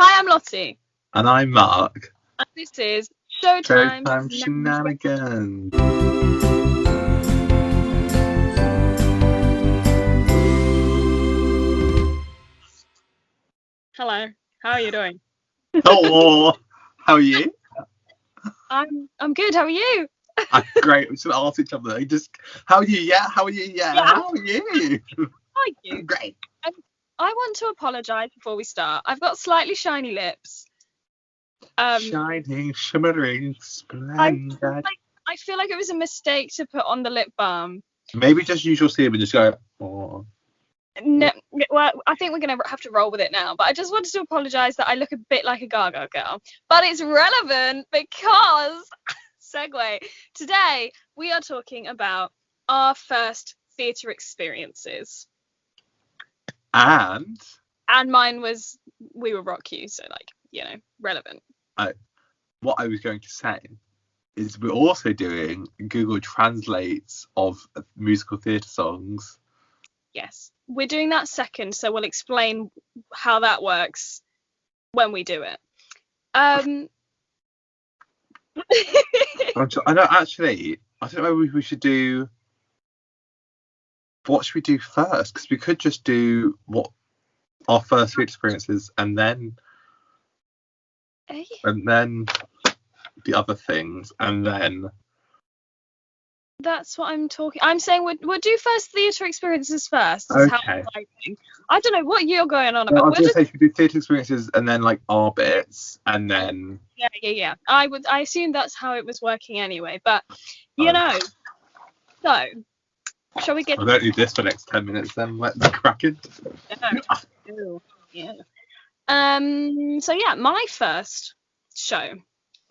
Hi, I'm Lottie, And I'm Mark. and this is Showtime. Showtime Shenanigans. Hello, how are you doing? Oh, how are you? I'm good. How are you? I'm great. We should ask each other. How are you? Yeah. How are you? Yeah. Yeah. How are you? Are you? Great. I want to apologise before we start. I've got slightly shiny lips. Shining, shimmering, I feel splendid. like I feel like it was a mistake to put on the lip balm. Maybe just use your serum and just go. Oh. No, well, I think we're gonna have to roll with it now. But I just wanted to apologise that I look a bit like a Gaga girl. But it's relevant because segue. Today we are talking about our first theatre experiences. And Mine was We Will Rock You, so relevant. what I was going to say is we're also doing Google Translates of musical theatre songs. Yes, we're doing that second, so we'll explain how that works when we do it. I know, actually, I don't know if we should do. What should we do first? Because we could just do what our first theatre experiences and then the other things, and then That's what I'm talking. I'm saying we'll do first theatre experiences first. Is how okay. I'm thinking. I don't know what you're going on Well, about. I was going to say, should we do theatre experiences and then like our bits, and then Yeah. I assumed that's how it was working anyway, but So, shall we get? I don't need this for the next 10 minutes. Then let's crack it. No. Yeah. So yeah, my first show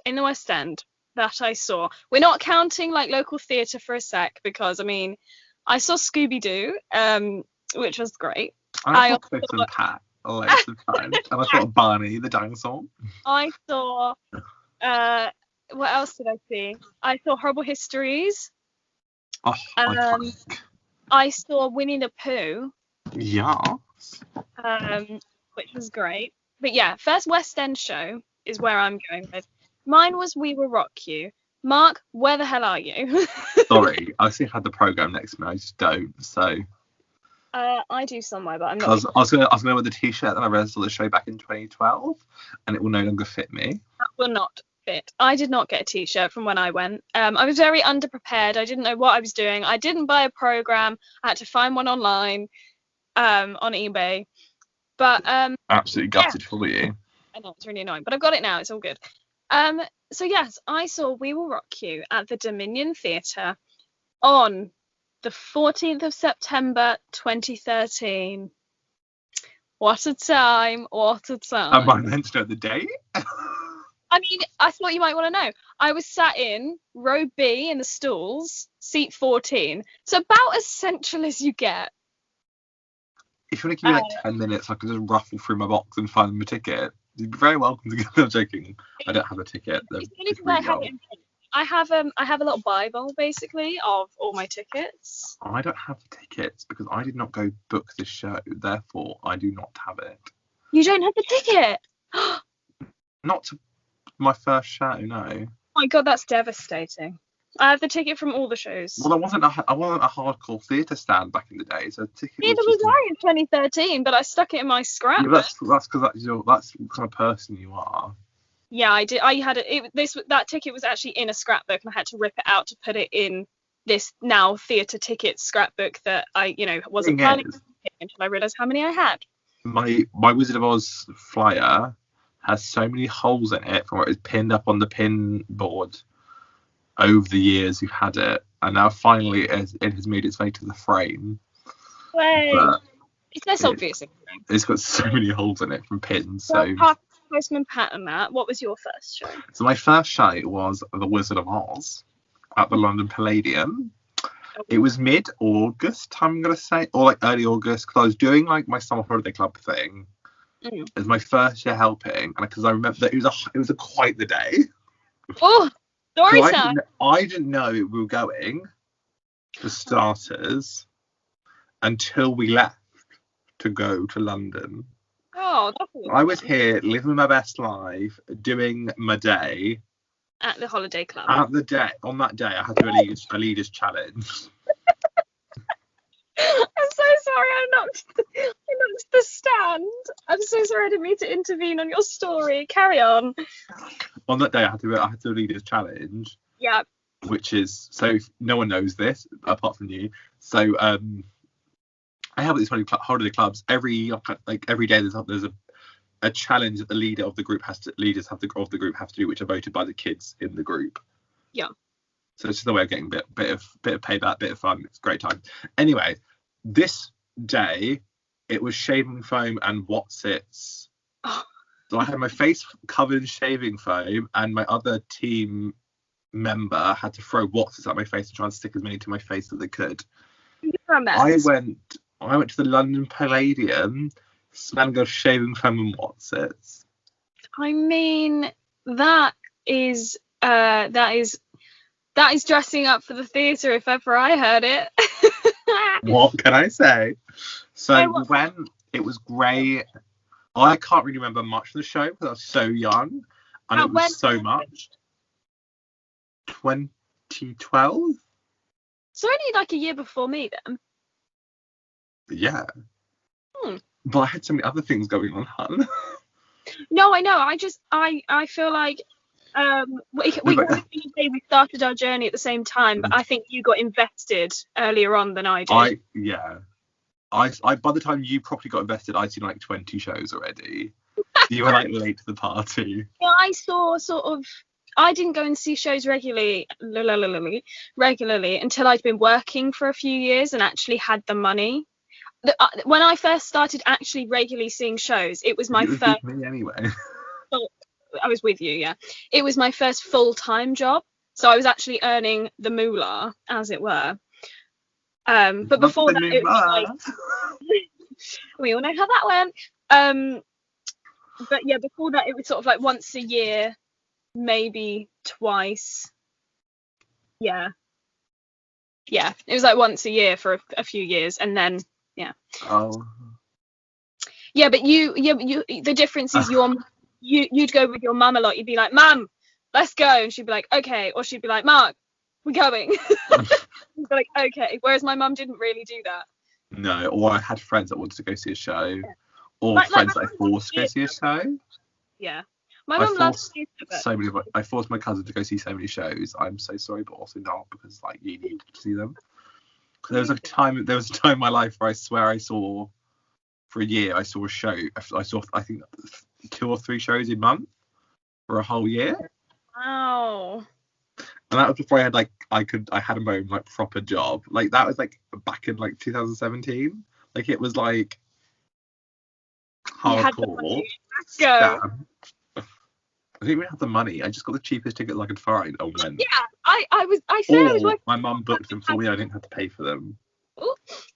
in the West End that I saw. We're not counting like local theatre for a sec because I saw Scooby-Doo, which was great. I saw Chris and Pat loads of times, and I saw Barney the dinosaur. I saw. What else did I see? I saw Horrible Histories. Oh, iconic. I saw Winnie the Pooh. Yes. Which was great. But yeah, first West End show is where I'm going with. Mine was We Will Rock You. Mark, where the hell are you? Sorry, I still had the programme next to me. I just don't. So. I do somewhere, but I'm not. I was gonna wear the t-shirt that I read on the show back in 2012, and it will no longer fit me. That will not fit. I did not get a t-shirt from when I went. I was very underprepared. I didn't know what I was doing. I didn't buy a programme. I had to find one online, on eBay. But absolutely gutted for you. I know, it's really annoying, but I've got it now. It's all good. So yes, I saw We Will Rock You at the Dominion Theatre on the 14th of September 2013. What a time, what a time. Am I meant to know the date? I thought you might want to know. I was sat in row B in the stalls, seat 14. So about as central as you get. If you want to give me like 10 minutes, I could just ruffle through my box and find them a ticket. You'd be very welcome to get them. I'm joking. I don't have a ticket. I have a little Bible basically of all my tickets. I don't have the tickets because I did not go book this show, therefore I do not have it. You don't have the ticket? Not to my first show, no. Oh my god, that's devastating. I have the ticket from all the shows. Well, I wasn't a hardcore theatre stand back in the day, so ticket. Neither was I in 2013, but I stuck it in my scrapbook. Yeah, that's because that's the kind of person you are. Yeah, I did. I had that ticket was actually in a scrapbook, and I had to rip it out to put it in this now theatre ticket scrapbook that I, wasn't planning until I realised how many I had. My Wizard of Oz flyer has so many holes in it from where it was pinned up on the pin board over the years you've had it, and now finally it has made its way to the frame. Wait, it's less obvious. It's got so many holes in it from pins. Well, Postman Pat and that. What was your first show? So my first show was The Wizard of Oz at the London Palladium. It was mid-August, I'm gonna say, or like early August, because I was doing like my summer holiday club thing. It was my first year helping, and because I remember that it was quite the day. Oh, story time! I didn't know we were going, for starters, until we left to go to London. Oh, that's always I was fun. here living my best life, doing my day. At the holiday club. On that day, I had to do a leaders challenge. I'm so sorry, I knocked the stand. I'm so sorry, I didn't mean to intervene on your story. Carry on. On that day, I had to do a leaders challenge. Yeah. Which is, so no one knows this apart from you. So I have these holiday clubs every day. There's a challenge that the leaders of the group have to do, which are voted by the kids in the group. Yeah. So it's just a way of getting a bit of payback, bit of fun. It's a great time. Anyway, this day it was shaving foam and Wotsits. Oh. So I had my face covered in shaving foam, and my other team member had to throw Wotsits at my face and try and stick as many to my face as they could. I went to the London Palladium smelling of shaving foam and Wotsits. I mean, that is dressing up for the theatre if ever I heard it. What can I say? So when it was great, I can't really remember much of the show because I was so young, and it was so much. 2012. So only like a year before me then. Yeah. But I had so many other things going on, hun. No, I know. I feel like we started our journey at the same time, but I think you got invested earlier on than I did. I by the time you properly got invested, I'd seen like 20 shows already. You were like late to the party. Yeah, I saw I didn't go and see shows regularly until I'd been working for a few years and actually had the money. When I first started actually regularly seeing shows, it was my first. With me anyway. I was with you, yeah. It was my first full-time job, so I was actually earning the moolah, as it were. But before that, it was like we all know how that went. But yeah, before that, it was sort of like once a year, maybe twice. Yeah, it was like once a year for a few years, and then yeah. Oh. Yeah, but you. The difference is you'd go with your mum a lot. You'd be like, "Mum, let's go," and she'd be like, "Okay," or she'd be like, "Mark, we're going." You'd be like, "Okay," whereas my mum didn't really do that. No, or I had friends that wanted to go see a show, or friends that I forced to go see a show. Yeah, my mum loves theatre. I forced my cousin to go see so many shows. I'm so sorry, but also not, because like you need to see them. There was a time in my life where I swear I saw, for a year, I saw a show. I saw, I think, 2 or 3 shows a month for a whole year. Wow. And that was before I had I had my own like proper job. Like that was like back in like 2017. Like it was like hardcore. Go. I didn't even have the money. I just got the cheapest tickets I could find and went. Yeah, I was working. My mum booked them for me. I didn't have to pay for them. Ooh.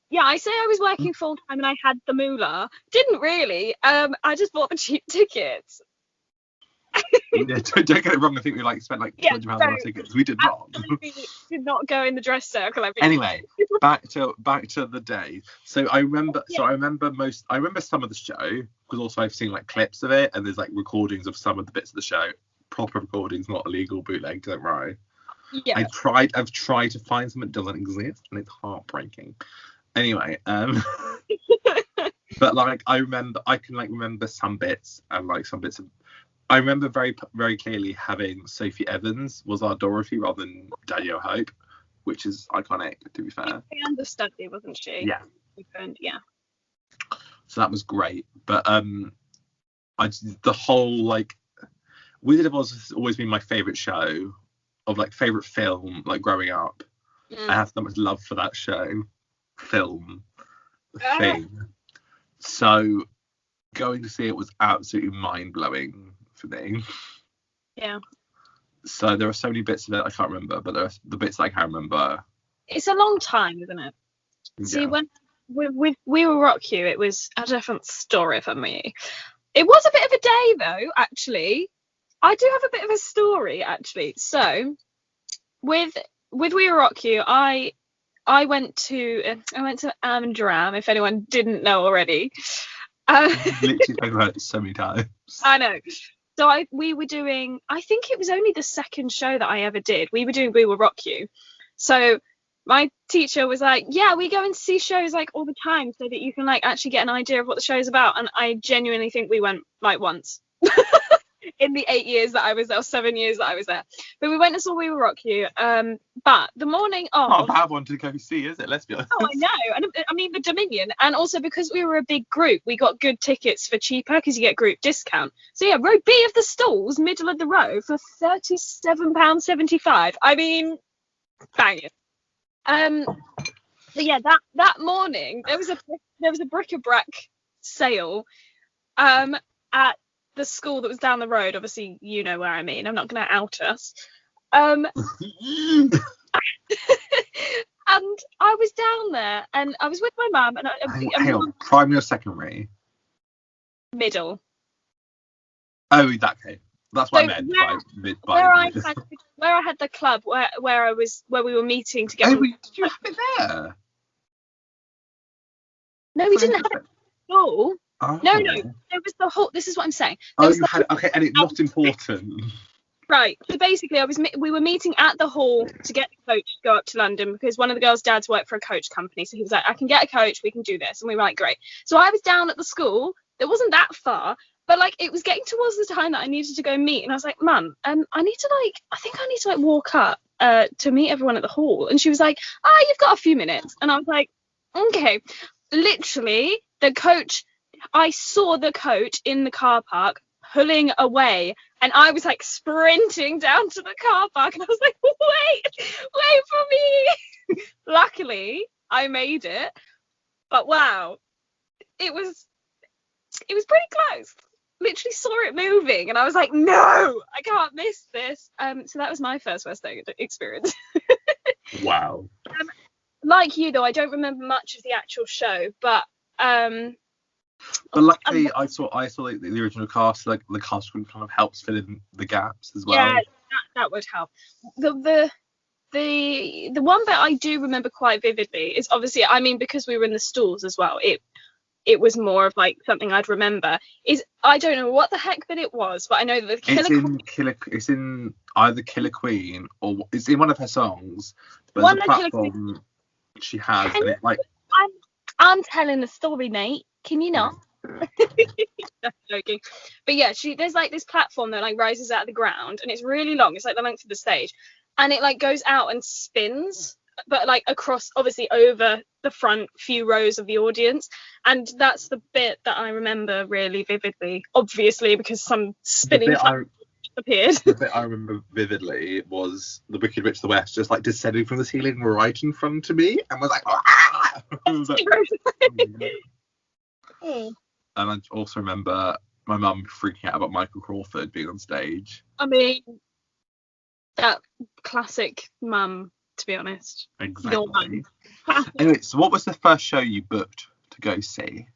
Yeah, I say I was working full time and I had the moolah. Didn't really. I just bought the cheap tickets. Yeah, don't get it wrong. I think we spent like £200 on our tickets. We did not. Did not go in the dress circle. Anyway, back to the day. So I remember. Yeah. So I remember some of the show, because also I've seen like clips of it, and there's like recordings of some of the bits of the show. Proper recordings, not illegal bootleg. Don't worry. Yeah. I've tried to find something that doesn't exist, and it's heartbreaking. Anyway, but like I can remember some bits, and like some bits of. I remember very, very clearly having Sophie Evans was our Dorothy rather than Danielle Hope, which is iconic, to be fair. She understudy, wasn't she? Yeah. Yeah. So that was great, but the whole like Wizard of Oz has always been my favourite show, of like favourite film, like growing up. I have so much love for that show, film, thing. So going to see it was absolutely mind blowing for me. Yeah. So there are so many bits of it I can't remember, but there are the bits I can remember. It's a long time, isn't it? Yeah. See, when We Will Rock You, it was a different story for me. It was a bit of a day though, actually. I do have a bit of a story, actually. So with We Will Rock You, I went to Amsterdam, if anyone didn't know already. Literally spoken about it so many times. I know. So we were doing, I think it was only the second show that I ever did. We were doing We Will Rock You. So my teacher was like, yeah, we go and see shows like all the time so that you can like actually get an idea of what the show is about. And I genuinely think we went like once in the 8 years that I was there, or 7 years that I was there. But we went and saw We Will Rock You. But the morning of, Not a bad one to go see, is it? Let's be honest. oh, I know. And I mean, the Dominion. And also because we were a big group, we got good tickets for cheaper because you get group discount. So yeah, row B of the stalls, middle of the row for £37.75. I mean, banging. So yeah, that morning there was a bric-a-brac sale at the school that was down the road. Obviously, you know where I mean. I'm not going to out us. And I was down there, and I was with my mum, and hang on, primary or secondary? Middle. Oh, that okay. That's what I meant. Where I had the club, where we were meeting together. Oh, did you have it there? No, we didn't have it at school. Oh. No, it was the whole. This is what I'm saying. Okay, and it's not important. Right. So basically, we were meeting at the hall to get the coach to go up to London because one of the girls' dads worked for a coach company. So he was like, I can get a coach, we can do this. And we were like, great. So I was down at the school. It wasn't that far, but like it was getting towards the time that I needed to go meet. And I was like, Mum, I think I need to walk up to meet everyone at the hall. And she was like, you've got a few minutes. And I was like, okay. Literally, I saw the coach in the car park pulling away, and I was like sprinting down to the car park, and I was like, wait for me. Luckily I made it, but wow, it was pretty close. Literally saw it moving, and I was like, no, I can't miss this. So that was my first West End experience. Wow. Like you though, I don't remember much of the actual show, but luckily, I saw like, the original cast. Like the cast kind of helps fill in the gaps as well. Yeah, that would help. The one bit I do remember quite vividly is obviously, I mean, because we were in the stalls as well. It was more of like something I'd remember. I don't know what the heck that it was, but I know that it's in either Killer Queen or it's in one of her songs. But one there's a platform she has, and it like. I'm telling the story, Nate. Can you not? That's joking. But yeah, there's like this platform that like rises out of the ground, and it's really long. It's like the length of the stage, and it like goes out and spins, but like across, obviously over the front few rows of the audience. And that's the bit that I remember really vividly, obviously because some spinning appeared. The bit I remember vividly was the Wicked Witch of the West just like descending from the ceiling right in front of me, and was like, ah! Was like, oh. And I also remember my mum freaking out about Michael Crawford being on stage. I mean, that classic mum, to be honest. Exactly. Anyway, so what was the first show you booked to go see?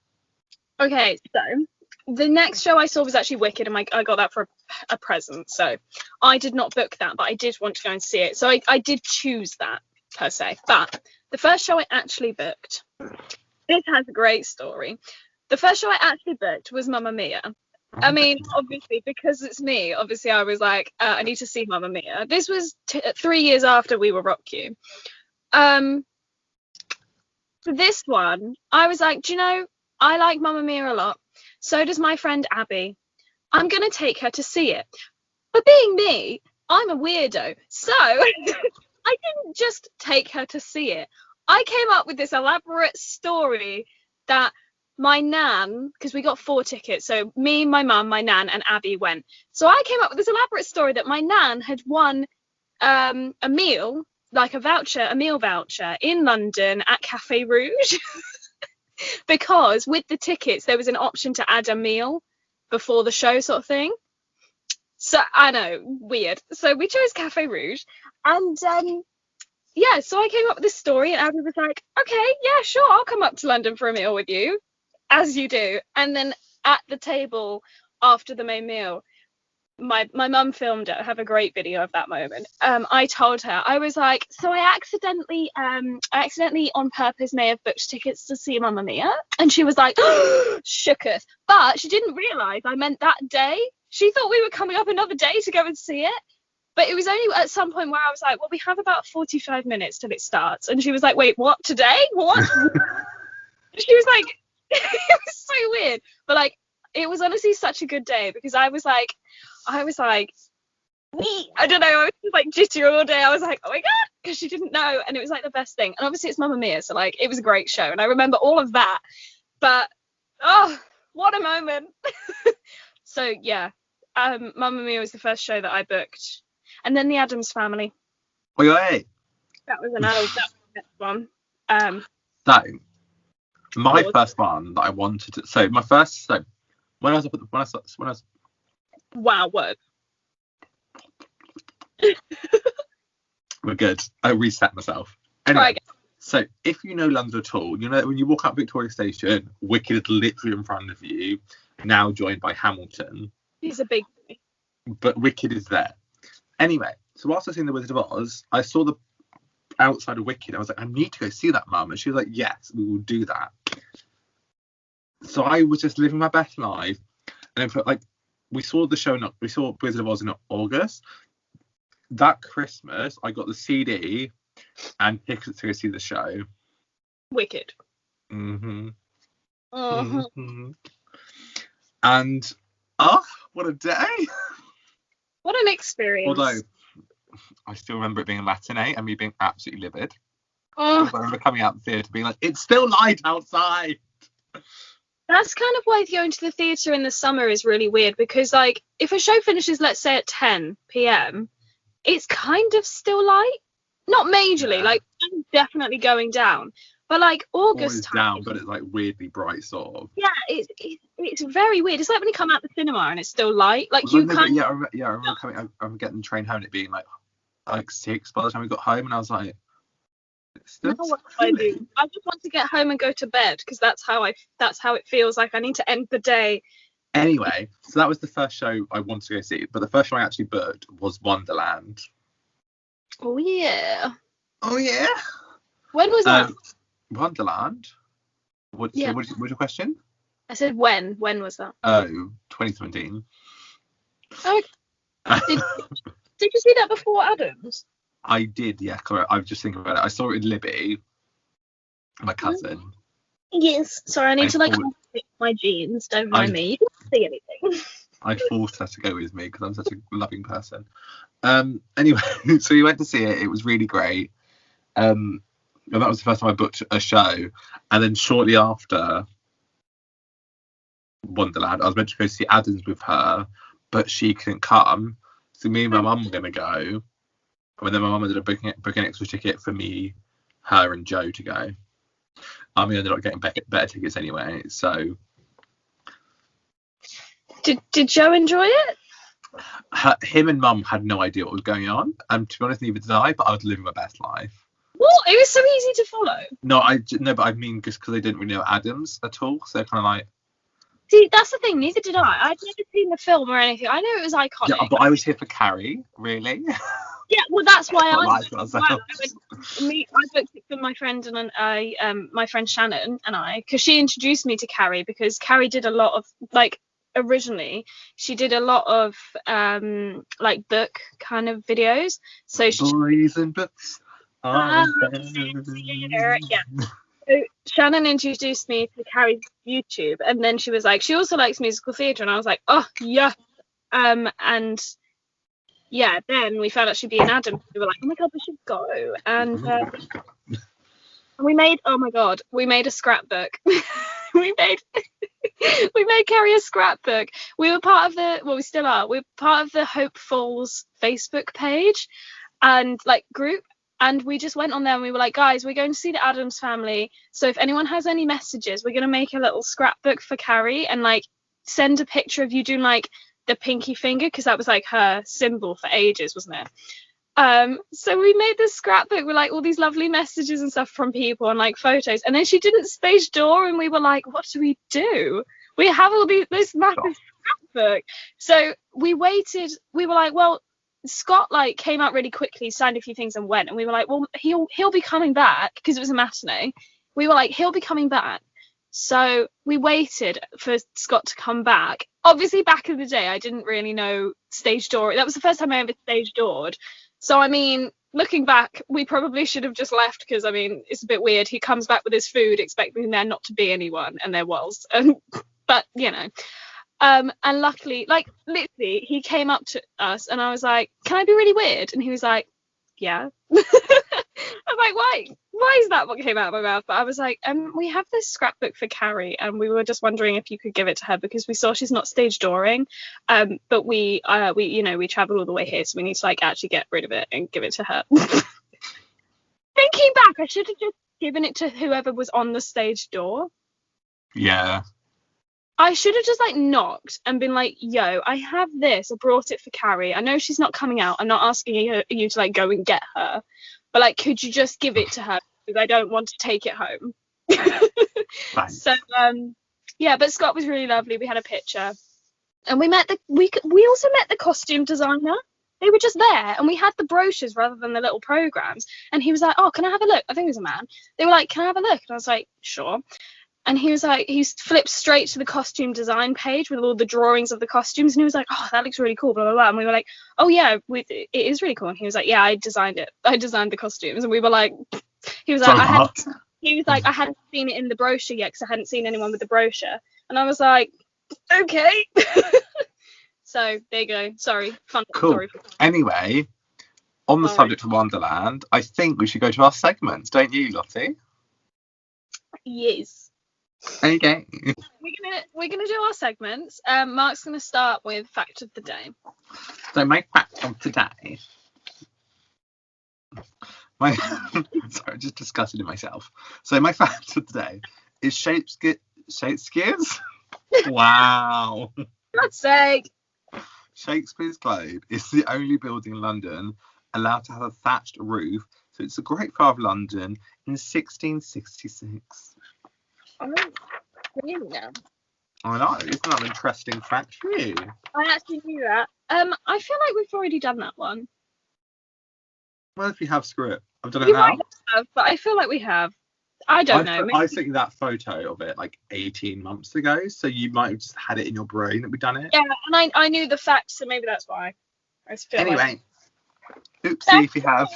Okay, so the next show I saw was actually Wicked, and I got that for a present. So I did not book that, but I did want to go and see it. So I did choose that, per se. But the first show I actually booked, this has a great story. The first show I actually booked was Mamma Mia. I mean, obviously, because it's me, obviously I was like, I need to see Mamma Mia. This was 3 years after We Will Rock You. For this one, I was like, do you know, I like Mamma Mia a lot. So does my friend Abby. I'm going to take her to see it. But being me, I'm a weirdo. So I didn't just take her to see it. I came up with this elaborate story that my nan, because we got 4 tickets, so me, my mum, my nan, and Abby went. So I came up with this elaborate story that my nan had won a meal, like a meal voucher in London at Cafe Rouge. Because with the tickets, there was an option to add a meal before the show, sort of thing. So I know, weird. So we chose Cafe Rouge, and yeah, so I came up with this story, and Abby was like, okay, yeah, sure, I'll come up to London for a meal with you. As you do. And then at the table after the main meal, my mum filmed it. I have a great video of that moment. I told her, I was like, so I accidentally on purpose may have booked tickets to see Mamma Mia, and she was like, shooketh, but she didn't realise I meant that day. She thought we were coming up another day to go and see it, but it was only at some point where I was like, well, we have about 45 minutes till it starts, and she was like, wait, what, today? What? She was like, it was so weird, but like, it was honestly such a good day, because I was like, I don't know, I was just like jittery all day. I was like, oh my god, because she didn't know, and it was like the best thing. And obviously it's Mamma Mia, so like it was a great show, and I remember all of that. But oh, what a moment. So yeah, Mamma Mia was the first show that I booked, and then The Addams Family. Wait, wait. That was an adult. That was the next one. So my first one that I wanted to. So my first. So when I was. Wow, word. We're good. I reset myself. Anyway, so if you know London at all, you know when you walk up Victoria Station, Wicked is literally in front of you, now joined by Hamilton. He's a big boy. But Wicked is there. Anyway, so whilst I was seeing The Wizard of Oz, I saw the outside of Wicked. I was like, I need to go see that, Mum. And she was like, yes, we will do that. So I was just living my best life. And then like, we saw Wizard of Oz in August. That Christmas, I got the CD and tickets to go see the show. Wicked. Mm-hmm. Uh-huh. Mm-hmm. And what a day! What an experience. Although I still remember it being a matinee and me being absolutely livid. Oh. I remember coming out the theatre being like, it's still light outside. That's kind of why going to the theatre in the summer is really weird, because like if a show finishes, let's say at 10 p.m, it's kind of still light. Not majorly, like definitely going down. But like August time, down, but it's like weirdly bright sort of. Yeah, it's very weird. It's like when you come out the cinema and it's still light. Like you can't. I remember getting the train home and it being like 6 by the time we got home, and I was like, now what do I do? I just want to get home and go to bed, because that's how it feels like I need to end the day. Anyway, so that was the first show I wanted to go see, but the first show I actually booked was Wonderland. Oh yeah. When was that? Wonderland. What's your question? I said when was that? 2017. Oh, did you see that before Addams? I did, yeah, correct. I was just thinking about it. I saw it with Libby, my cousin. Yes. Sorry, I need to unpick my jeans. Don't mind me. You can't see anything. I forced her to go with me because I'm such a loving person. Anyway, so we went to see it. It was really great. And that was the first time I booked a show. And then shortly after Wonderland, I was meant to go see Addams with her, but she couldn't come. So me and my mum were going to go. And then my mum ended up booking an extra ticket for me, her and Joe to go. We ended up getting better tickets anyway. So Did Joe enjoy it? Him and Mum had no idea what was going on, and to be honest, neither did I. But I was living my best life. What? It was so easy to follow. But I mean just because they didn't really know Addams at all, so they're kind of like. See, that's the thing. Neither did I. I'd never seen the film or anything. I know it was iconic. Yeah, but I was here for Carrie, really. Yeah, well, that's why I booked it for my friend and my friend Shannon and I, because she introduced me to Carrie, because Carrie did a lot of originally she did a lot of book kind of videos. So boys and books. Yeah. So Shannon introduced me to Carrie's YouTube, and then she was like, she also likes musical theatre, and I was like, oh yeah. And yeah, then we found out she'd be in Addams. We were like, oh my god, we should go. And we made a scrapbook. we made Carrie a scrapbook. We were part of we still are. We're part of the Hopefuls Facebook page and group. And we just went on there and we were like, guys, we're going to see the Addams Family. So if anyone has any messages, we're going to make a little scrapbook for Carrie and send a picture of you doing the pinky finger, because that was her symbol for ages, wasn't it? So we made this scrapbook with all these lovely messages and stuff from people and photos. And then she didn't stage door and we were like, what do? We have all these massive scrapbook. So we waited. We were like, well, Scott like came out really quickly, signed a few things and went. And we were like, well, he'll be coming back because it was a matinee. We were like, he'll be coming back. So we waited for Scott to come back. Obviously, back in the day, I didn't really know stage door. That was the first time I ever stage doored. So, I mean, looking back, we probably should have just left because, I mean, it's a bit weird. He comes back with his food, expecting there not to be anyone, and there was. But, you know. And luckily, like, literally, he came up to us, and I was like, can I be really weird? And he was like, yeah. I was like, why is that what came out of my mouth? But I was like, we have this scrapbook for Carrie, and we were just wondering if you could give it to her because we saw she's not stage dooring. But we traveled all the way here, so we need to like actually get rid of it and give it to her. Thinking back, I should have just given it to whoever was on the stage door. Yeah. I should have just like knocked and been like, yo, I have this. I brought it for Carrie. I know she's not coming out. I'm not asking you to like go and get her. But like, could you just give it to her? Because I don't want to take it home. Thanks. So yeah, but Scott was really lovely. We had a picture. And we also met the costume designer. They were just there, and we had the brochures rather than the little programs. And he was like, oh, can I have a look? I think it was a man. They were like, can I have a look? And I was like, sure. And he was like, he flipped straight to the costume design page with all the drawings of the costumes. And he was like, oh, that looks really cool, blah, blah, blah. And we were like, oh, yeah, it is really cool. And he was like, yeah, I designed it. I designed the costumes. And we were like, he was like, I hadn't seen it in the brochure yet because I hadn't seen anyone with the brochure. And I was like, okay. So there you go. Sorry. Cool. Sorry. Anyway, on the subject of Wonderland, I think we should go to our segments, don't you, Lottie? Yes. Okay. We're gonna do our segments. Mark's gonna start with fact of the day. So my fact of today. Sorry, just discussing it myself. So my fact of the day is Shakespeare's. Wow. For God's sake. Shakespeare's Globe is the only building in London allowed to have a thatched roof. So it's the Great Fire of London in 1666. Oh, really now? I know, isn't that an interesting fact for you? I actually knew that. I feel like we've already done that one. Well, if you have, screw it. I've done it You now. might have, but I feel like we have. I don't know. I sent you that photo of it like 18 months ago, so you might have just had it in your brain that we've done it. Yeah, and I knew the facts, so maybe that's why. Anyway, oopsie if you have.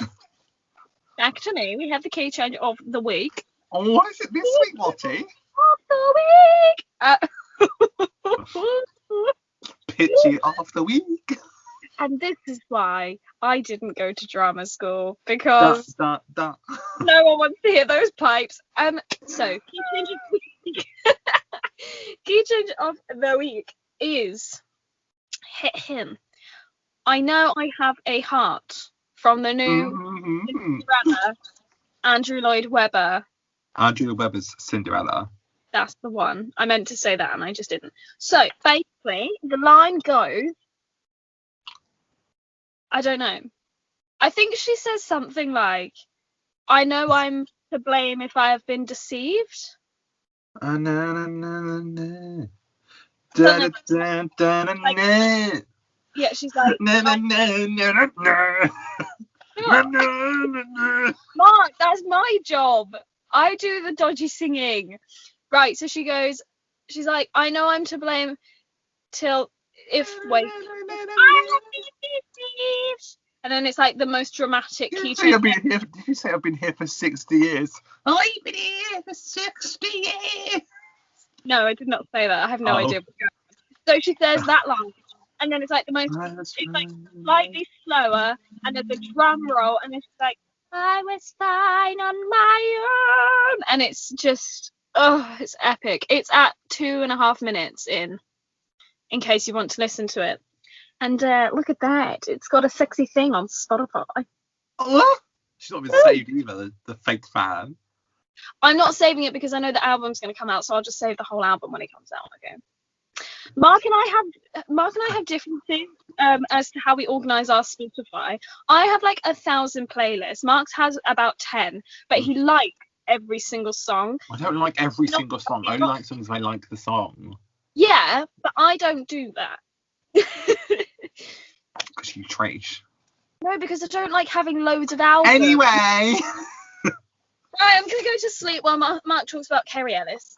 Back to me. We have the key change of the week. Oh, what is it this week, Lottie? Of the week. Pitchy of the week. And this is why I didn't go to drama school, because no one wants to hear those pipes. So key change of the week is hit him. I know I have a heart from the new Cinderella, Andrew Lloyd Webber. Andrew Lloyd Webber's Cinderella. That's the one. I meant to say that and I just didn't. So basically, the line goes, I don't know. I think she says something like, I know I'm to blame if I have been deceived. Yeah, she's like, Mark, that's my job. I do the dodgy singing. Right, so she's like, I know I'm to blame and then it's like the most dramatic key change. Did you say I've been here for 60 years? I've been here for 60 years. No, I did not say that. I have no idea what's going on. So she says that line, and then it's like the most, it's like slightly slower, and there's a drum roll, and it's like, I was fine on my own, and it's just, it's epic. It's at 2.5 minutes in case you want to listen to it. And look at that, it's got a sexy thing on Spotify. Oh, she's not been saved either, the fake fan. I'm not saving it because I know the album's going to come out, so I'll just save the whole album when it comes out. Okay. Mark and I have differences as to how we organise our Spotify. I have like 1,000 playlists. Mark's has about 10, but he likes every single song. I don't like every single song. I only like songs I like the song. Yeah, but I don't do that. Because you trash. No, because I don't like having loads of albums. Anyway. Right, I'm going to go to sleep while Mark talks about Kerry Ellis.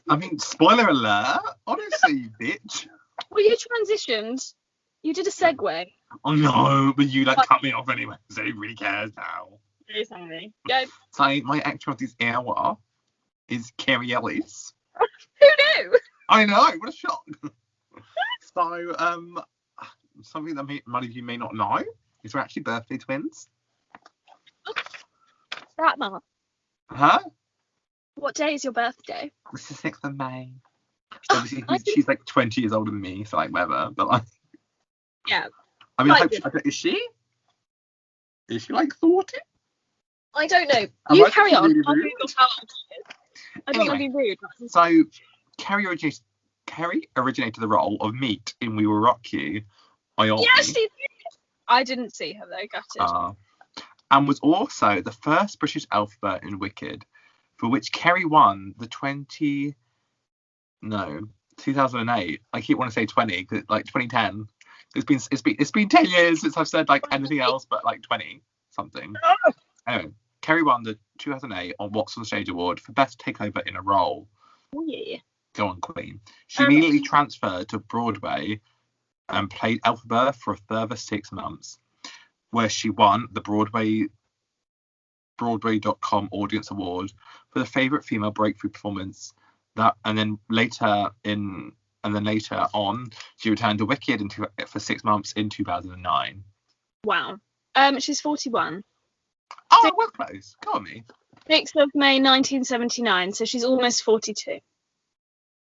I mean, spoiler alert. Honestly, bitch. Well, you transitioned. You did a segue. Oh no, but you cut me off anyway, so who really cares now? Very sorry. Go. So my actor of this hour is Kerry Ellis. Who knew? I know, what a shock. So, something that many of you may not know is we're actually birthday twins. That, Mark. Huh? What day is your birthday? It's the 6th of May. Obviously, she's like 20 years older than me, so like whatever. But like, yeah. I mean, is she? Is she like 40? I don't know. You carry on. I'll Google how old she is. I don't want to be rude. So, Kerry originated the role of Meat in We Will Rock You. Yes, she did. I didn't see her though. Gutted. And was also the first British Elphaba in Wicked, for which Kerry won the 2008. I keep wanting to say 20, cause like 2010. It's been 10 years since I've said like anything else but like 20 something. Oh. Anyway, Kerry won the 2008 on What's on Stage Award for Best Takeover in a Role. Oh yeah. Go on, Queen. She immediately transferred to Broadway and played Elphaba for a further 6 months, where she won the Broadway.com Audience Award for the Favourite Female Breakthrough Performance. And then later on, she returned to Wicked for 6 months in 2009. Wow. She's 41. Oh, we're close. Go on, me. 6th of May 1979, so she's almost 42.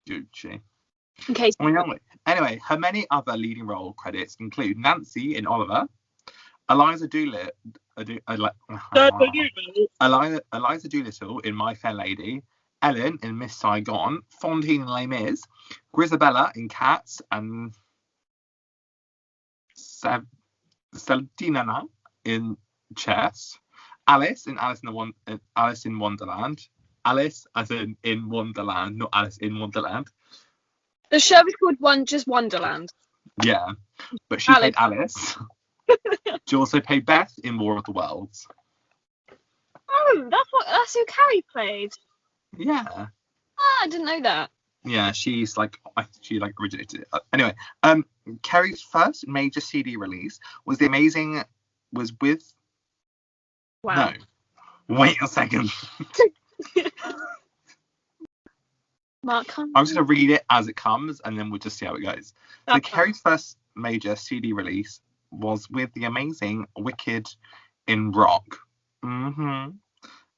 Dude, she. In case. Anyway, her many other leading role credits include Nancy in Oliver, Eliza Doolittle in My Fair Lady, Ellen in Miss Saigon, Fantine in Les Mis, Grisabella in Cats, and Celdinana in Chess, Alice in Alice in Wonderland, Alice as in Wonderland, not Alice in Wonderland. The show is called just Wonderland. Yeah, but she played Alice. She also played Beth in War of the Worlds. Oh, that's who Carrie played. Yeah. Ah, I didn't know that. Yeah, she originated it. Anyway, Kerry's first major CD release was with. Wow. No. Wait a second. Mark, I'm just going to read it as it comes and then we'll just see how it goes. So Kerry's first major CD release was with the amazing Wicked in Rock. Mm-hmm.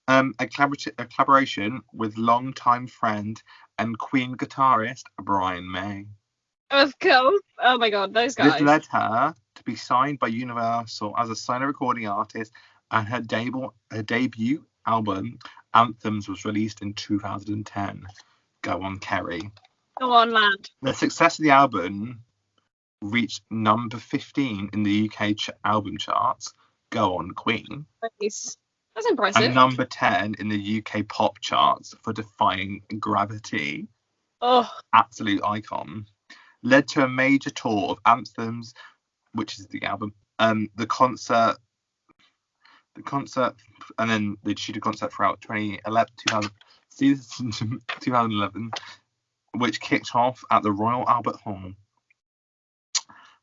A collaboration with longtime friend and Queen guitarist Brian May. Of course. Oh my god, those guys. This led her to be signed by Universal as a solo recording artist, and her debut album, Anthems, was released in 2010. Go on, Kerry. Go on, lad. The success of the album reached number 15 in the UK album charts. Go on, Queen. Nice. That's impressive. And number 10 in the UK pop charts for Defying Gravity. Oh. Absolute icon. Led to a major tour of Anthems, which is the album, the concert, and then they did a concert throughout 2011, which kicked off at the Royal Albert Hall.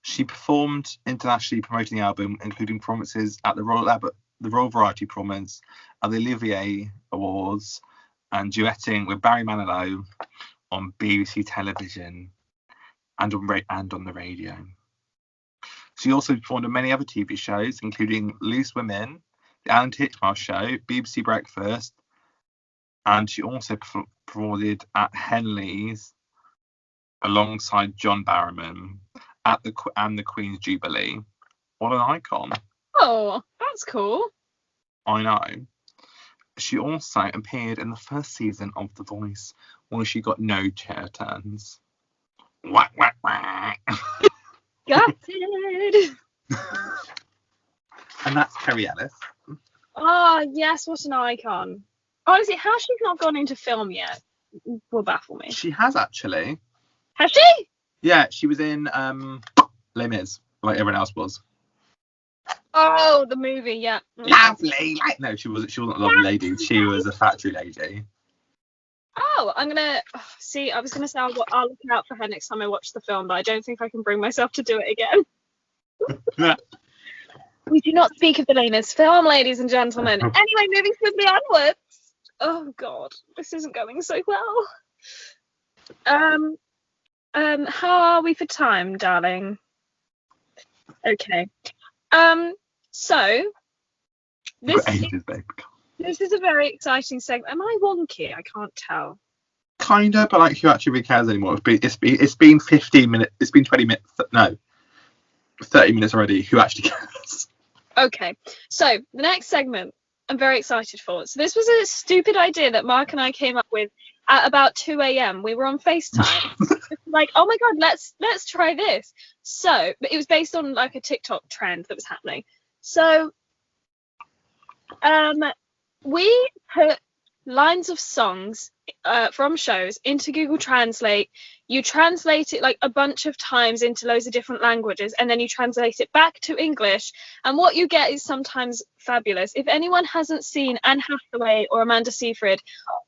She performed internationally promoting the album, including performances at the Royal Variety Performance, at the Olivier Awards, and duetting with Barry Manilow on BBC television and on the radio. She also performed on many other TV shows, including Loose Women, The Alan Titchmarsh Show, BBC Breakfast, and she also performed at Henley's alongside John Barrowman and the Queen's Jubilee. What an icon. Oh, that's cool. I know. She also appeared in the first season of The Voice, where she got no chair turns. Whack, whack, whack. Got it. And that's Kerry Ellis. Oh, yes, what an icon. Honestly, how she's not gone into film yet will baffle me. She has actually. Has she? Yeah, she was in Les Mis, like everyone else was. Oh, the movie, yeah. Lovely. No, she wasn't a lovely lady. She was a factory lady. Oh, I'm gonna see. I was gonna say I'll look out for her next time I watch the film, but I don't think I can bring myself to do it again. We do not speak of the latest film, ladies and gentlemen. Anyway, moving swiftly onwards. Oh God, this isn't going so well. How are we for time, darling? Okay. So this is a very exciting segment. Am I wonky? I can't tell. Kinda, but like, who actually cares anymore? It's been 15 minutes. It's been 20 minutes. No, 30 minutes already. Who actually cares? Okay. So the next segment, I'm very excited for. So this was a stupid idea that Mark and I came up with at about 2 a.m. We were on FaceTime. Like, oh my God, let's try this. So, but it was based on like a TikTok trend that was happening. So, we put lines of songs from shows into Google Translate. You translate it like a bunch of times into loads of different languages, and then you translate it back to English. And what you get is sometimes fabulous. If anyone hasn't seen Anne Hathaway or Amanda Seyfried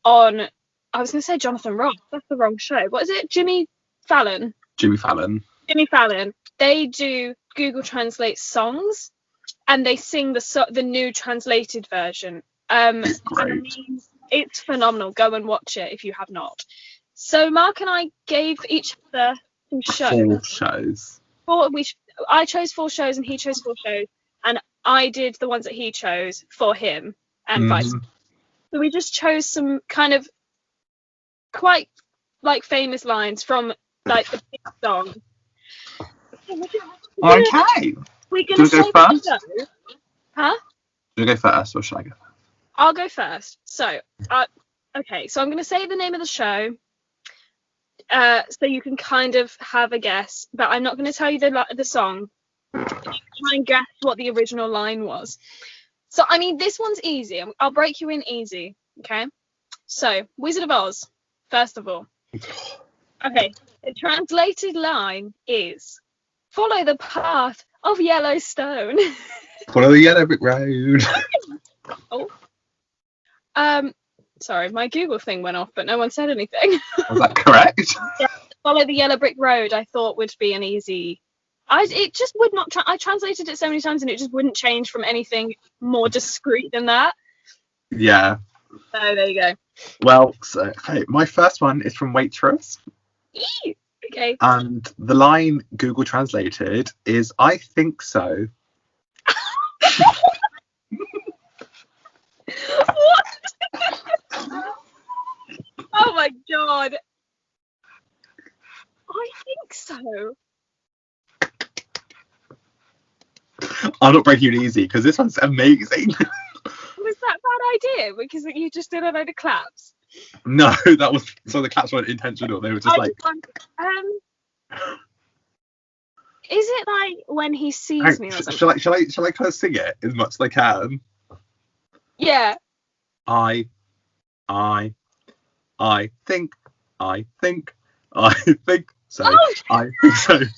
on, I was going to say Jonathan Ross. That's the wrong show. What is it? Jimmy Fallon. They do Google Translate songs, and they sing the new translated version. It's great. It's phenomenal. Go and watch it if you have not. So Mark and I gave each other some shows. 4 shows. I chose 4 shows and he chose 4 shows, and I did the ones that he chose for him, and vice versa. So we just chose some kind of quite like famous lines from like the big song. Okay. We're gonna say first. Huh? Do you go first, or should I go first? I'll go first. So, okay. So I'm going to say the name of the show, so you can kind of have a guess. But I'm not going to tell you the song. You can try and guess what the original line was. So, I mean, this one's easy. I'll break you in easy. Okay. So, Wizard of Oz. First of all. Okay. The translated line is, "Follow the path of Yellowstone." Follow the yellow brick road. Oh. Sorry, my Google thing went off, but no one said anything. Was that correct? Yeah, follow the yellow brick road, I thought would be an easy. It just would not. I translated it so many times, and it just wouldn't change from anything more discreet than that. Yeah. So there you go. Well, so okay, my first one is from Waitress. Okay. And the line Google translated is, "I think so." What? Oh my God. I think so. I'm not breaking it easy because this one's amazing. Was that a bad idea? Because you just did a load of claps. No, that was, so the claps weren't intentional. They were just like. Is it like when he sees me or something? Shall I kind of sing it as much as I can? Yeah. I think so. Oh! I think so. Is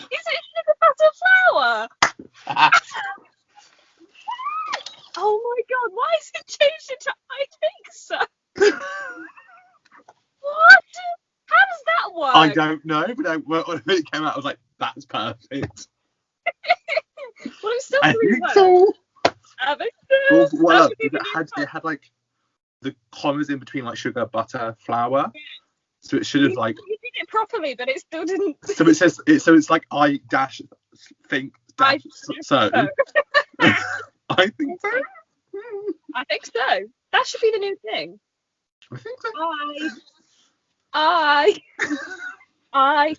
it Sugar Butter Flower? Oh my God, why is it changed into I think so? What? How does that work? I don't know, but when it came out, I was like, that's perfect. Well, it's still I really think so. I think so. Well, it had like the commas in between, like sugar, butter, flour. So it should have like. You did it properly, but it still didn't. So it says it. So it's like I dash think dash so. I think so. I think so. That should be the new thing. I think so. I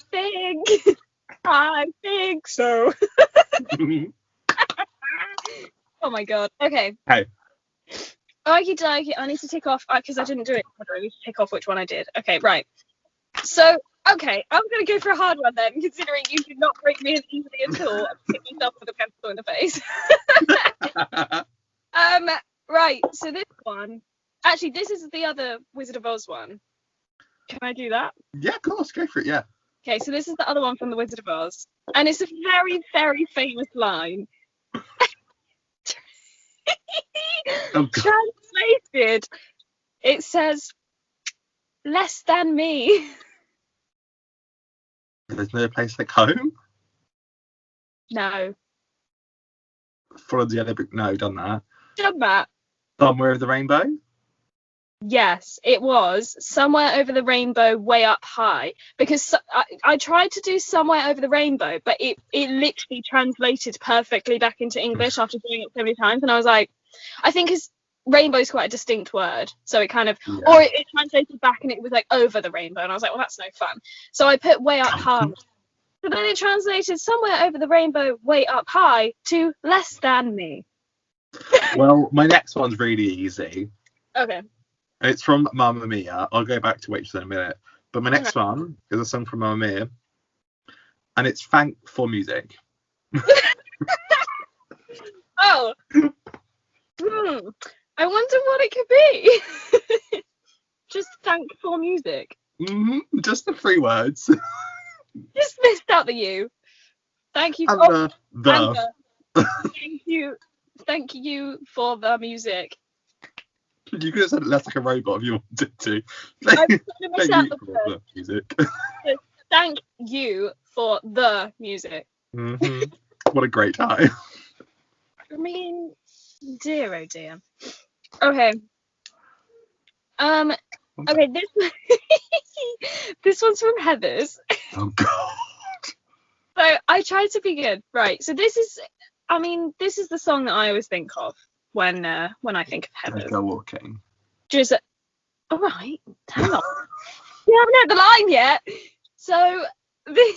think so. Oh my God. Okay. Hey. Okie dokie. I need to tick off because I didn't do it. I need to tick off which one I did. Okay, right. So, okay, I'm gonna go for a hard one then, considering you did not break me as easily at all. I hit myself with a pencil in the face. Right. So this one, actually, this is the other Wizard of Oz one. Can I do that? Yeah, of course, go for it. Yeah. Okay, so this is the other one from The Wizard of Oz. And it's a very, very famous line. Oh, God. Translated, it says, less than me. There's no place like home. No. Follow the yellow brick. No, done that. Done that. Somewhere of the rainbow. Yes, it was Somewhere Over the Rainbow, Way Up High, because I tried to do Somewhere Over the Rainbow, but it literally translated perfectly back into English after doing it so many times, and I was like, I think rainbow's quite a distinct word, so it kind of, or it translated back and it was like over the rainbow, and I was like, well, that's no fun. So I put Way Up High. So then it translated Somewhere Over the Rainbow, Way Up High to less than me. Well, my next one's really easy. Okay. It's from Mamma Mia. I'll go back to Waitress in a minute. But my next one is a song from Mamma Mia. And it's Thank for Music. Oh. I wonder what it could be. Just Thank for Music. Just the 3 words. Just missed out the U. Thank you And for the. Thank you for the music. You could have said it less like a robot if you wanted to. Thank you for the music. Thank you for the music. What a great time. I mean, dear oh dear. Okay. Okay, this one's from Heathers. Oh God. So I tried to be good. Right. So this is the song that I always think of when I think of Heathers. Go walking. Just all right. Hang on. You haven't heard the line yet. So the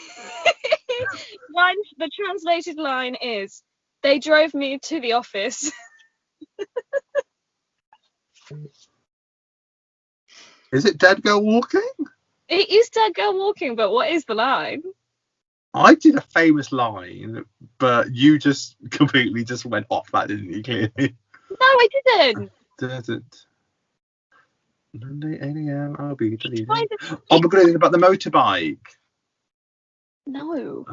translated line is, they drove me to the office. Is it Dead Girl Walking? It is Dead Girl Walking, but what is the line? I did a famous line, but you just completely just went off that, didn't you, clearly? No, I didn't. Didn't. Monday 8 a.m. I'll be deleted. Oh my God, it's about the motorbike. No.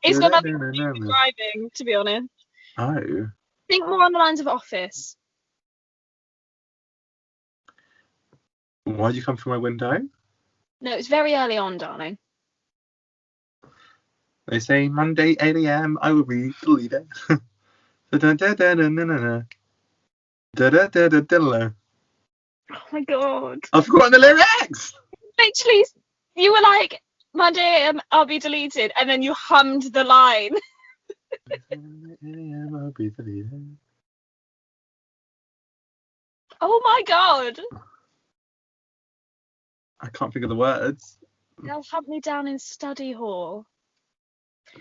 It's got nothing to do with driving, to be honest. Oh. Think more on the lines of Office. Why'd you come through my window? No, it's very early on, darling. They say Monday 8 a.m. I will be deleted. Oh my God. I've forgotten the lyrics! Literally, you were like, Monday AM, I'll be deleted, and then you hummed the line. I'll be deleted. Oh my God. I can't think of the words. They'll hunt me down in study hall.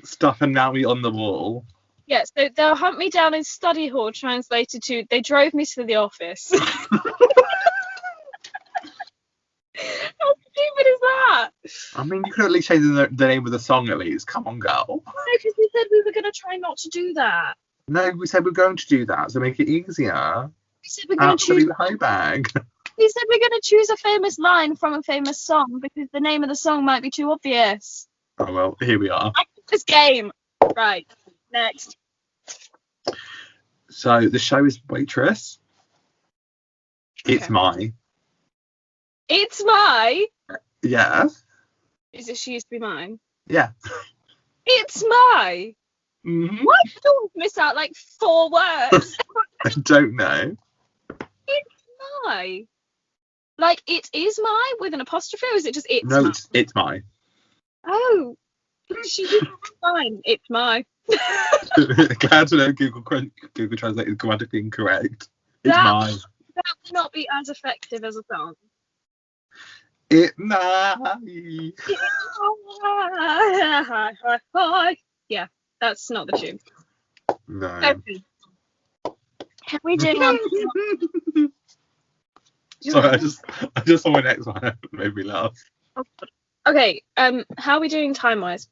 Stuff and now me on the wall. Yeah, so they'll hunt me down in study hall, translated to, they drove me to the office. How stupid is that? I mean, you could at least say the name of the song at least. Come on, girl. No, because we said we were going to try not to do that. No, we said we're going to do that, so make it easier. We said we're going to choose. High bag. We said we're going to choose a famous line from a famous song because the name of the song might be too obvious. Oh well, here we are. I like this game. Right, next. So the show is Waitress. It's my. It's my. Yeah. Is it She Used to Be Mine? Yeah. It's my. Mm-hmm. Why did I miss out like 4 words? I don't know. It's my. Like it is my with an apostrophe, or is it just it's no, my? it's my. Oh. She used to be mine. It's my. Glad to know Google Translate is grammatically incorrect. It's mine. That would not be as effective as a song. It's my. Yeah, that's not the tune. No. Okay. Can we do one? Sorry, I just saw my next one. It made me laugh. Okay. How are we doing time-wise?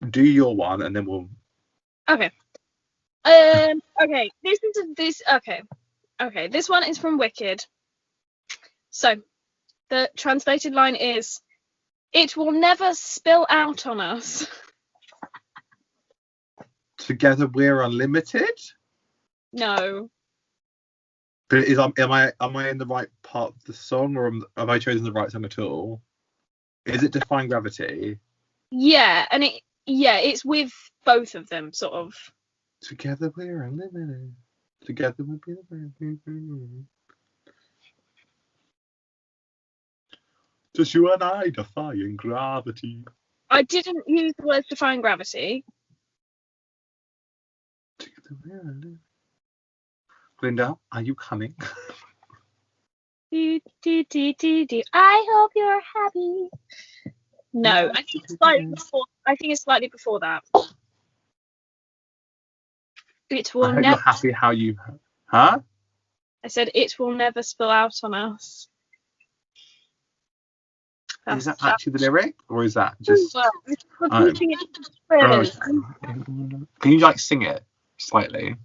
Do your one and then we'll. Okay. Okay. Okay. This one is from Wicked. So, the translated line is, It will never spill out on us. Together we're unlimited. No. But am I in the right part of the song, or have I chosen the right song at all? Is it Defying Gravity? Yeah, and it's with both of them, sort of. Together we're unlimited. Together we'll be the just you and I defying gravity. I didn't use the words defying gravity. Together we're unlimited. Glinda, are you coming? Do, do, do, do, do. I hope you're happy. No, I think it's slightly before. I think it's slightly before that. It will I hope never. you're happy how you. Huh? I said it will never spill out on us. Is that actually the lyric, or is that just? Well, it's repeating it in prayers. Can you like sing it slightly?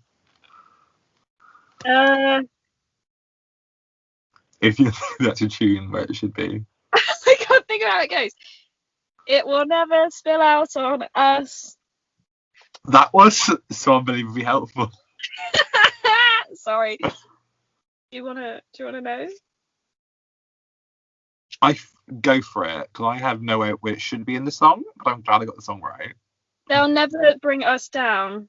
If you think that's a tune where it should be. I can't think of how it goes. It will never spill out on us. That was so unbelievably helpful. Sorry. Do you wanna know? Go for it, because I have no way where it should be in the song, but I'm glad I got the song right. They'll never bring us down.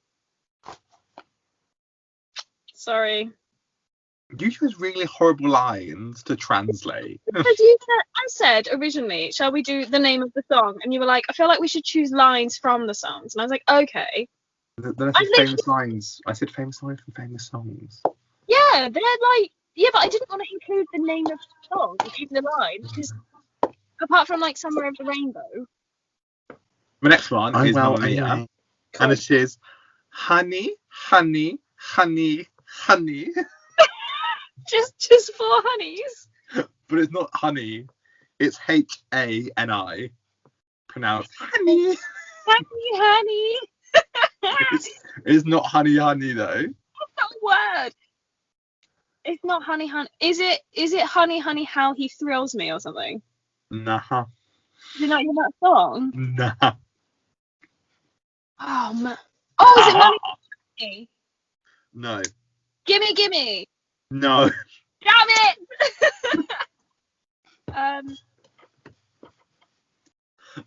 Sorry. You chose really horrible lines to translate. Because I said originally, shall we do the name of the song? And you were like, I feel like we should choose lines from the songs. And I was like, okay. Then I said famous lines. I said famous lines from famous songs. Yeah, they're like, yeah, but I didn't want to include the name of the song, include the line, because apart from like Somewhere Over the Rainbow. The next one is Mamma Mia, and it is honey, honey, honey, honey. just 4 honeys. But it's not honey. It's Hani. Pronounced honey. Honey. It's not honey though. What's that word? It's not honey. Is it honey how he thrills me or something? Nah. Is it not in that song? Nah. Oh man. Oh, is it honey? No. Gimme. No. Damn it!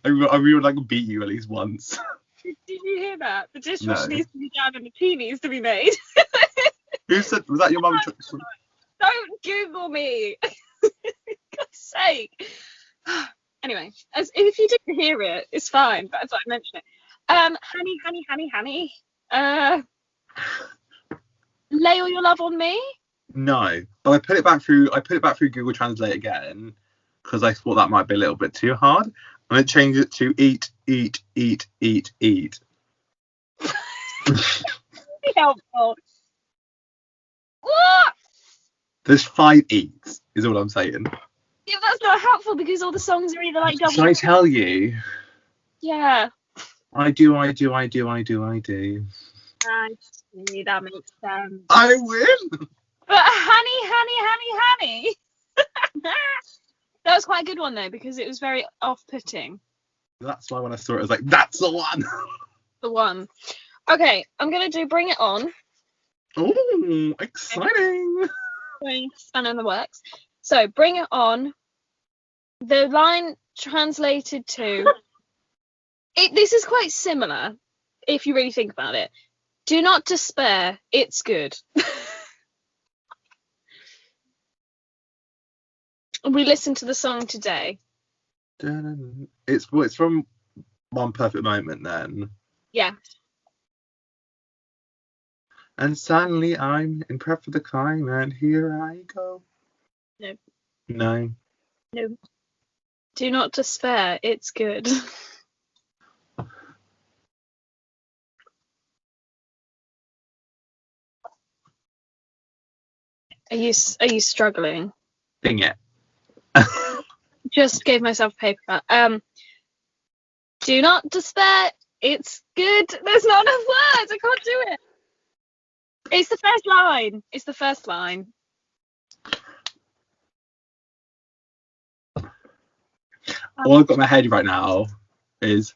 I really would like to beat you at least once. Did you hear that? The dishwasher No. needs to be down and the tea needs to be made. Who said? Was that your mum? Don't Google me. For God's sake. Anyway, if you didn't hear it, it's fine. But I thought I'd mention it. Honey. Lay all your love on me. No, but I put it back through Google Translate again because I thought that might be a little bit too hard, and it changed it to eat. Helpful. What? There's 5 eats, is all I'm saying. Yeah, that's not helpful because all the songs are either like double. Shall I tell you? Yeah. I do. I see, that makes sense. I win. But honey. That was quite a good one though, because it was very off-putting. That's why when I saw it, I was like, that's the one. The one. Okay, I'm gonna do Bring It On. Oh, exciting. Span in the works. So, Bring It On. The line translated to... This is quite similar, if you really think about it. Do not despair, it's good. We listened to the song today. It's from One Perfect Moment then. Yeah. And suddenly I'm in prep for the climb, and here I go. No. Do not despair, it's good. Are you struggling? Sing it. Just gave myself a paper cut. Do not despair, it's good. There's not enough words, I can't do it. It's the first line. All I've got in my head right now is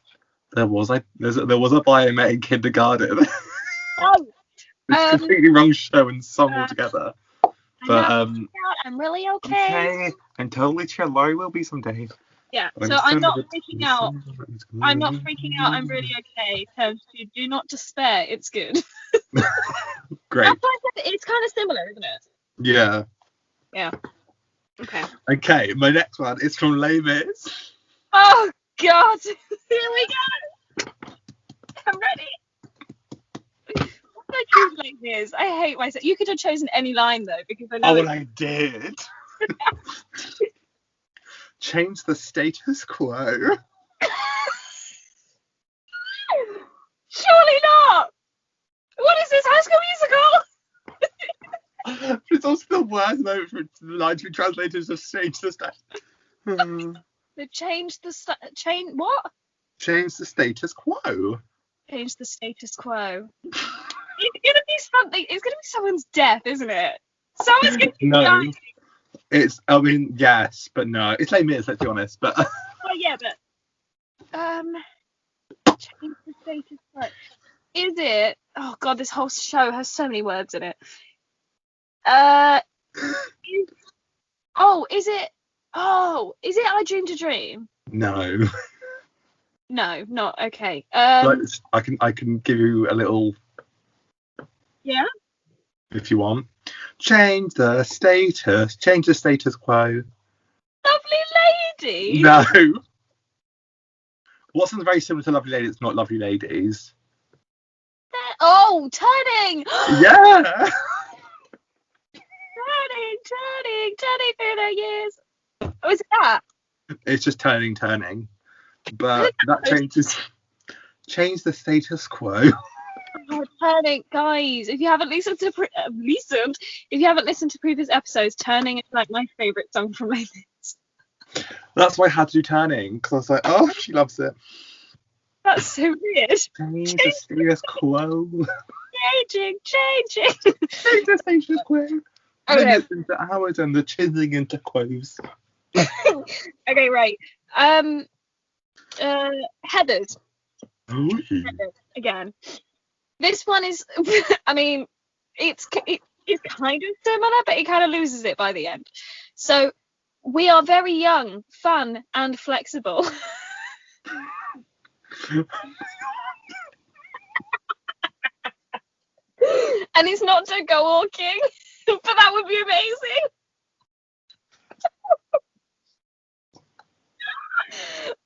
there was a boy I met in kindergarten. Oh, It's a completely wrong show and song altogether. But I'm really okay. I'm totally sure Laurie will be someday. Yeah, so I'm not freaking out. I'm not freaking out. I'm really okay. Turns to do not despair. It's good. Great. That's why I said it's kind of similar, isn't it? Yeah. Yeah. Okay. Okay, my next one is from Les Mis. Oh God! Here we go. I'm ready. What did I choose Les Mis? I hate myself. You could have chosen any line though, because I know. Oh, and I did. Change the status quo. Surely not. What is this? High School Musical? It's also the worst moment for the line to be translated as change the status. They changed the what? Change the status quo. Change the status quo. It's gonna be something. It's gonna be someone's death, isn't it? Someone's gonna be dying. It's. I mean, yes, but no. It's Les Mis. Let's be honest. But. Well, yeah, but. Change the status quo. Is it? Oh God, this whole show has so many words in it. Is it? Oh, is it I Dreamed a Dream? No. No, not okay. I can give you a little. Yeah. If you want. Change the status quo. Lovely Lady. No. What sounds very similar to Lovely Lady? It's not Lovely Ladies. Turning. Yeah. Turning through the years. Oh, is it that? It's just turning. But that change the status quo. Oh, turning, guys. If you haven't listened to previous episodes, Turning is like my favourite song from Les Mis. That's why I had to do Turning, because I was like, oh, she loves it. That's so weird. Change the status quo. Changing. Change the status quo. Okay. Into hours and the changing into quos. Okay, right. Heathers. Heathers again. This one is. I mean, it's kind of similar, but it kind of loses it by the end. So, we are very young, fun, and flexible. And it's not to go walking, but that would be amazing.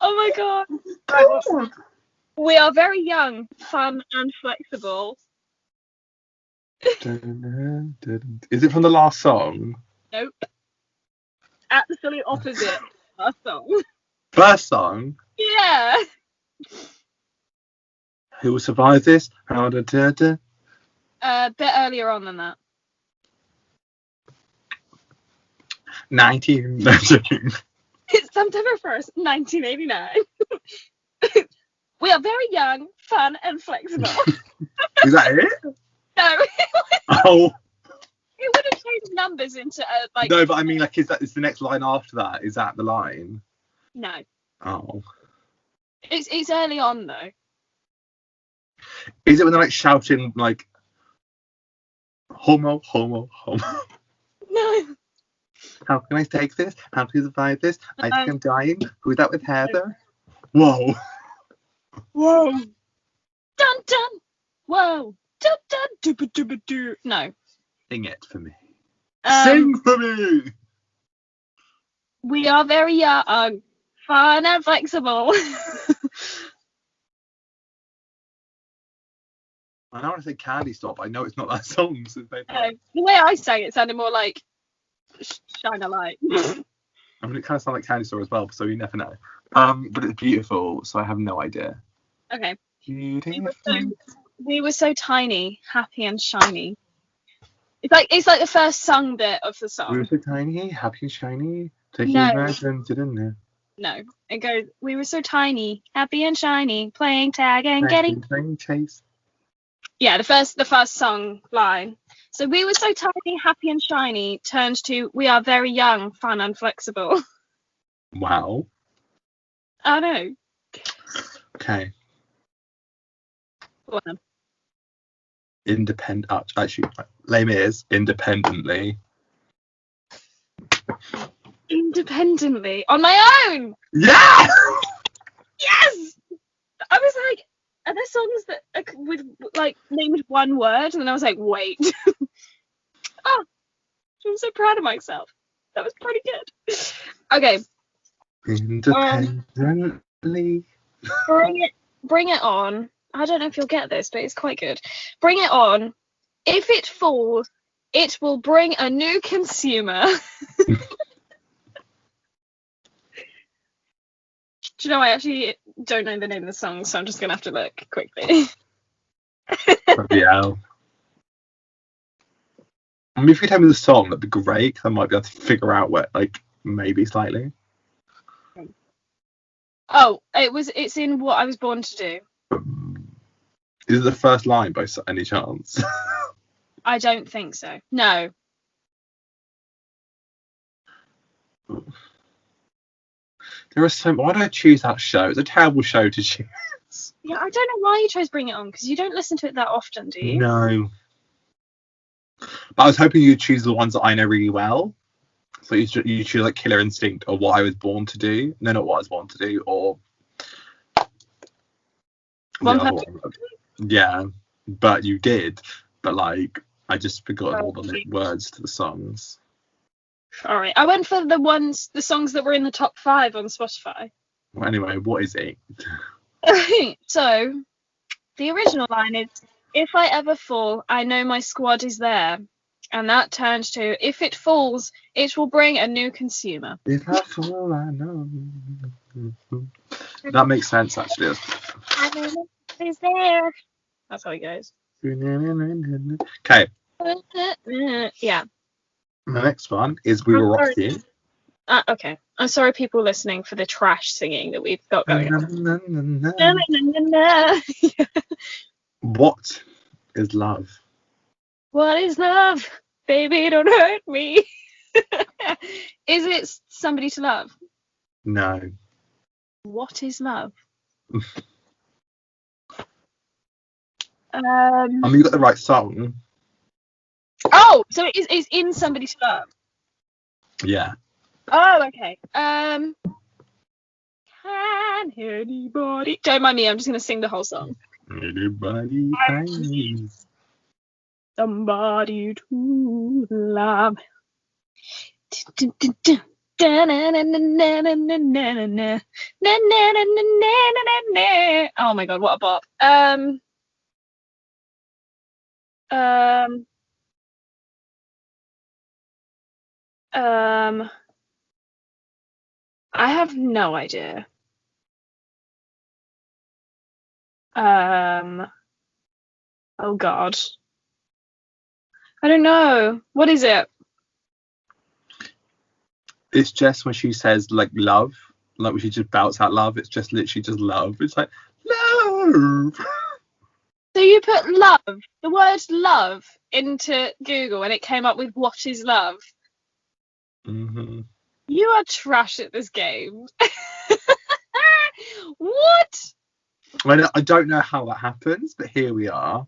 Oh my God. We are very young, fun, and flexible. Is it from the last song? Nope. Absolutely opposite our song. First song? Yeah. Who will survive this? A bit earlier on than that. 1919. It's September 1st, 1989. We are very young, fun, and flexible. Is that it? No. Oh. It would have changed numbers into like. No, but I mean, like, is the next line after that? Is that the line? No. Oh. It's early on though. Is it when they're like shouting like homo, homo, homo? No. How can I take this? How can I survive this? I think I'm dying. Who's that with Heather? Whoa. Whoa. Dun dun. Whoa. Dun dun. Dooba dooba doo. No. Sing it for me. Sing for me. We are very young, fun, and flexible. I don't want to say Candy Stop. I know it's not that song. So the way I sang it sounded more like Shine a Light. I mean, it kind of sounds like Candy Store as well, so you never know. But it's beautiful, so I have no idea. Okay. Beautiful. We were so tiny, happy and shiny. It's like the first sung bit of the song. We were so tiny, happy and shiny. No. It goes, we were so tiny, happy and shiny, playing tag and playing chase. Yeah, the first song line. So we were so tiny, happy and shiny, turned to we are very young, fun and flexible. Wow. I know. Okay. Go on. Actually, Les Mis, Independently. Independently. On my own! Yeah! Yes! I was like, are there songs that are with, like, named one word? And then I was like, wait. Oh, I'm so proud of myself. That was pretty good. Okay. Independently. Bring it on. I don't know if you'll get this, but it's quite good. Bring it on. If it falls, it will bring a new consumer. Do you know, I actually don't know the name of the song, so I'm just going to have to look quickly. Bloody hell. I mean, if you could tell me the song, that'd be great, because I might be able to figure out where, like, maybe slightly. Oh, it's in What I Was Born to Do. Is it the first line by any chance? I don't think so. No. There are so. Why did I choose that show? It's a terrible show to choose. Yeah, I don't know why you chose Bring It On, because you don't listen to it that often, do you? No. But I was hoping you'd choose the ones that I know really well. So you choose like Killer Instinct or What I Was Born to Do. No, not What I Was Born to Do, or One the other Perfect. one. Yeah, but you did. But like, I just forgot all the words to the songs. Sorry, I went for the songs that were in the top 5 on Spotify. Well, anyway, what is it? So, the original line is, if I ever fall, I know my squad is there. And that turns to, if it falls, it will bring a new consumer. If I fall, I know. That makes sense, actually. I know is there. That's how it goes. Okay. Yeah. The next one is We Will Rock You. Okay. I'm sorry, people listening, for the trash singing that we've got going on. What is love? What is love? Baby, don't hurt me. Is it Somebody to Love? No. What is love? I mean, you got the right song. Oh, so it's in Somebody to Love. Yeah. Oh, okay. Can anybody? Don't mind me. I'm just gonna sing the whole song. Anybody finds somebody to love. Oh my god, what a bop. I have no idea. Oh god. I don't know. What is it? It's just when she says like love, like when she just bouts out love, it's just literally just love. It's like love. So you put love, the word love, into Google and it came up with what is love? Mm-hmm. You are trash at this game. What? I don't know how that happens, but here we are.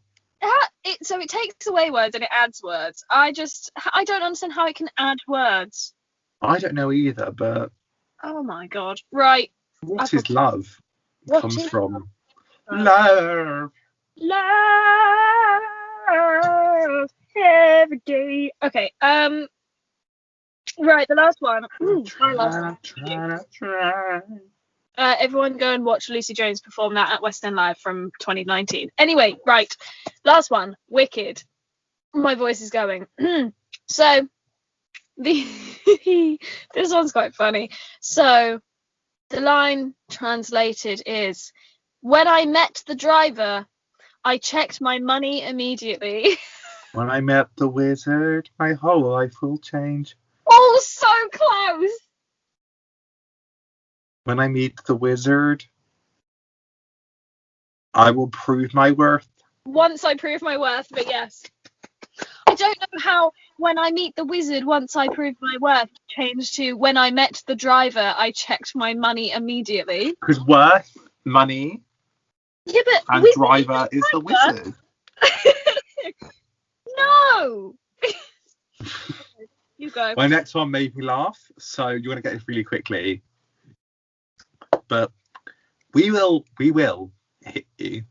So it takes away words and it adds words. I don't understand how it can add words. I don't know either, but oh my god. Right. What is love? What comes is from love. Love every day. Okay. Right, the last one. Everyone go and watch Lucy Jones perform that at West End Live from 2019. Anyway, right. Last one. Wicked. My voice is going. So, this one's quite funny. So, the line translated is, when I met the driver, I checked my money immediately. When I met the wizard, my whole life will change. Oh, so close. When I meet the wizard, I will prove my worth. Once I prove my worth, but yes. I don't know how when I meet the wizard, once I prove my worth, changed to when I met the driver, I checked my money immediately. Because worth, money, Yeah, but and driver is the wizard. No. You go. My next one made me laugh, so you want to get it really quickly. But we will hit you.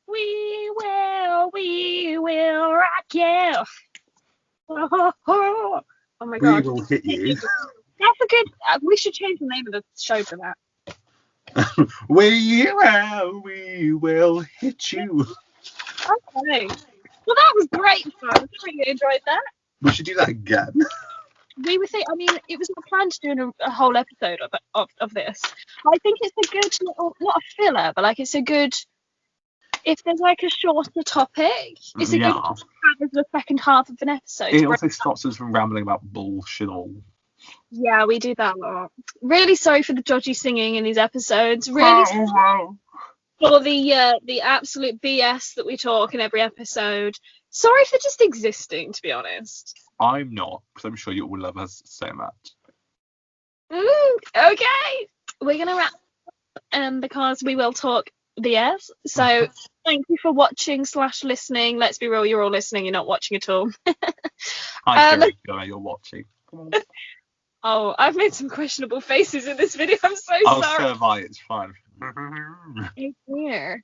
We will rock you. Oh my god. We will hit you. That's a good. We should change the name of the show for that. We will hit you. Okay. Well, that was great fun. I really enjoyed that. We should do that again. We were thinking. I mean, it was not planned to do a whole episode of this. I think it's a good little, not a filler, but like it's a good. If there's like a shorter topic, it's a good to have as the second half of an episode. It also stops us from rambling about bullshit all. Yeah, we do that a lot. Really sorry for the dodgy singing in these episodes. Really sorry for the absolute BS that we talk in every episode. Sorry for just existing, to be honest. I'm not, because I'm sure you all love us so much. Okay, we're gonna wrap because we will talk BS. So thank you for watching / listening. Let's be real, you're all listening. You're not watching at all. I feel like you're watching. Come on. Oh, I've made some questionable faces in this video. I'm so sorry. So have I. It's fine. Here.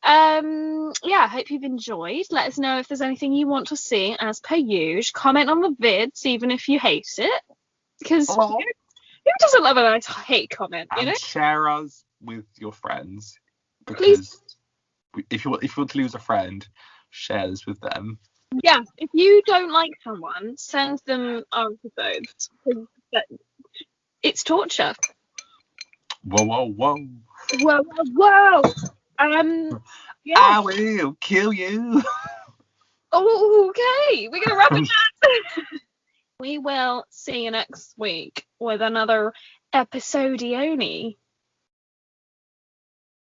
Yeah, I hope you've enjoyed. Let us know if there's anything you want to see as per usual. Comment on the vids, even if you hate it. Because who doesn't love a nice hate comment, you know? Share us with your friends. Because please. If you want to lose a friend, share this with them. Yeah, if you don't like someone, send them our episodes. It's torture. Whoa. Whoa. Yeah. I will kill you. Oh, okay. We're gonna wrap it up. We will see you next week with another episodioni.